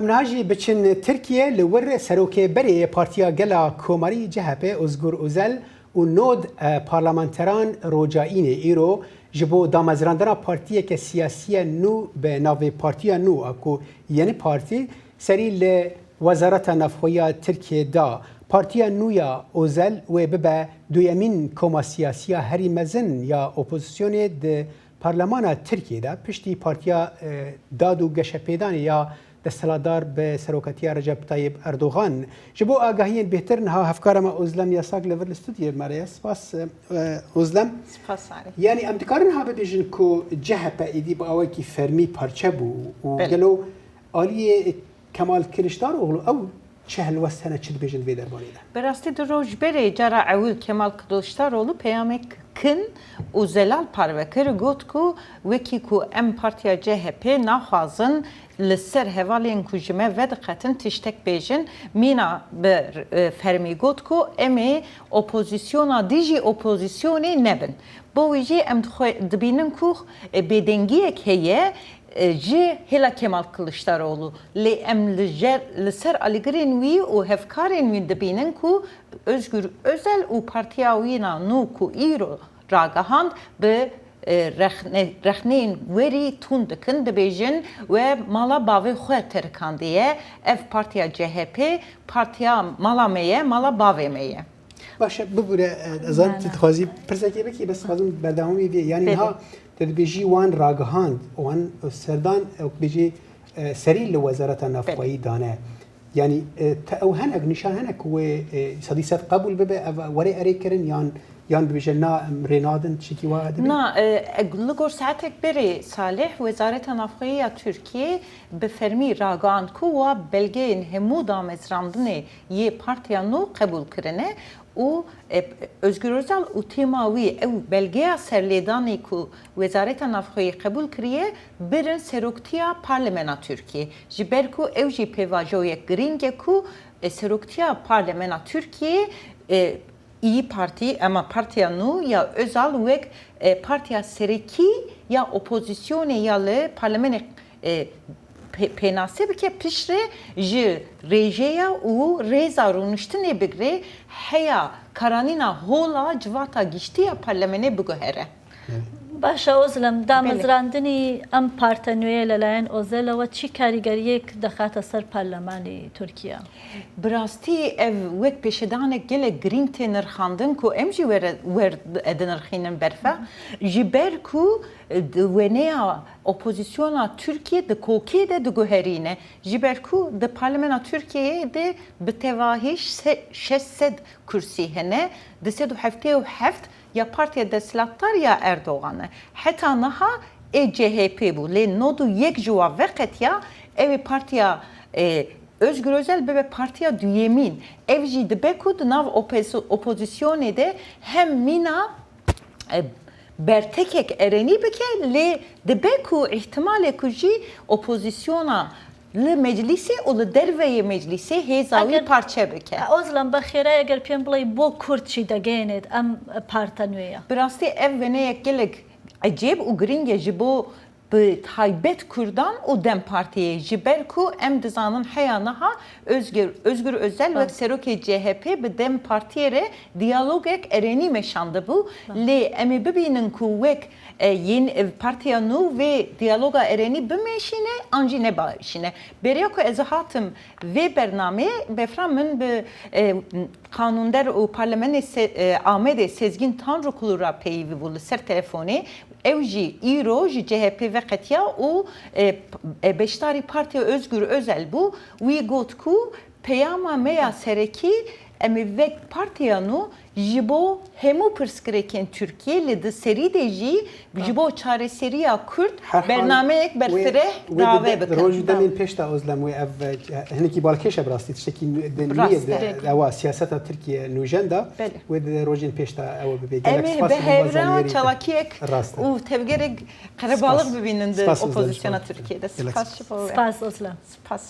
ام ناجی بچن ترکیه لور سروکه بری پارتیا گلا کوماری جهپه ازگور اوزل و نود پارلمانتران روجاین ایرو جبو دامزراندنا پارتیه که سیاسی نو به ناو پارتیا نو اکو یعنی پارتی سری ل وزارت نفخویا ترکیه دا پارتیا نویا اوزل و ببه دویمین کوما سیاسی هری مزن یا اپوزیسیون د پارلمان ترکیه دا پشتی پارتیا دادو گشپیدان یا دستهلاتدار به سروکتی رجب طیب اردوغان جبو آگاهی بهتر نها هفکارم اوزلم یا ساق لور استودیو ماریا سپاس اوزلم سپاس علی یعنی ام دکارن ها بدیجن کو جهپه ایدی با اوی کی فرمی پارچه بو و گلو آلی کمال کلشدار او 40 سنه چی بیجن وی درباره ده براستی دروج بری جرا اول کمال کلشداroğlu پیامک کن و زلال پروکر گوت کو وکی کو ام پارتیا CHP نخوازن لسر هوالین کجمه و دقتن تشتک بیجن مینا به فرمی گوت کو امی اپوزیسیونا دیجی اپوزیسیونی نبن با ویجی ام دبینن کو بدنگی که جی هلا کمال کلشداroğlu لی ام لسر الیگرین وی و هفکارین وی دبینن کو özgür özel u partiya wina nu ku îro ragihand bi rexneyên werî tûn dikin dibêjin we mala bavê xwe terikandiye ev partiya CHP partiya mala me ye mala bavê me ye باشه ببوره از آن تخوازی پرسکی بکی بس خواهیم بردهمی بی یعنی ها تدبیجی وان راگهاند وان سردان بیجی سری لوزارت نفخوایی دانه يعني او هنك نشان هنك هو صديسات قبول ببه وري اريكرن يان بجنا رينادن شكي واحد نا لغور ساعتك بري صالح وزارة نفخوية تركيا بفرمي راغان كوا بلگين همو دامزراندنه يه partiyanu قبول کرنه و Özgür Özel و تیماوی او belgeya serledani ku Vezaret Nafxoyê qebul kiriye birin seroktiya parlamena Türkiye. Jiber ku ev jî pêvajoyek giring e ku seroktiya parlamena Türkiye İyi Parti ama partiya nû ya Özal wek partiya serekî ya opozisyonê ya li parlamenê پناسب که پیشره ج رژیا و رزا رونشتنی بگره هیا کارانینا هولا جواتا گشتی پارلمانه بگوهره باشه اوزلم دامزراندنی ام پارتنویه للاین اوزل و چی کاریگریک دخات سر پارلمانی ترکیه براستی او وک پیشدان گل گرینگ نرخاندن کو ام جی ور ادنرخینن برفا جبر کو ونیا اپوزیسیونا ترکیه د کوکی د گوهرینه جبر کو د پارلمانا ترکیه د بتواهیش 600 کرسی هنه د 377 یا partiya desthilatdar ya Erdoğan'ı. Hatta naha CHP bu. Le nodu yek juva veket ya evi partiya Özgür Özel bebe partiya düyemin. Evji de bekud nav opozisyonu de hem mina bertekek ereni beke le de beku ihtimale kuji opozisyona لی مجلسی و لی دروی مجلسی هزاوی پارچه بکه. اوزلم بخیره اگر پیم بلی بو کرد چی دگینید ام پارتنویا. براستی evvene gelek acayip u gringe jibo به تایبت کردان و دم پارتیه جبر کو ام دزانن حیانها özgür özel ve seroke CHP به دم پارتیه ره دیالوگک ارینی مشانده بو لی امی ببینن کو وک ین پارتیا نو و دیالوگا ارینی بمیشینه انجی نباشینه بریا کو از هاتم و برنامه بفرامن به قانوندر و پارلمان آمده سezgin Tanrı kulura peyivi bulu ser telefoni evji İro CHP ve Qetiya u Beştari Partiya Özgür Özel bu we got ku peyama meya sereki emi ve partiyanu jibo hemu perskreken Türkiye le de seri deji jibo çare seriya Kürt bernamek berfire dave bekan. Roju demin peşta özlem ve ev heneki balkeşe brastit şeki niye ava siyaseta Türkiye nujenda ve de rojin peşta ev bebe gelek spas behevra çalakiyek u tevgerek karabalık bibinin de opozisyona Türkiye'de. Spas özlem. Spas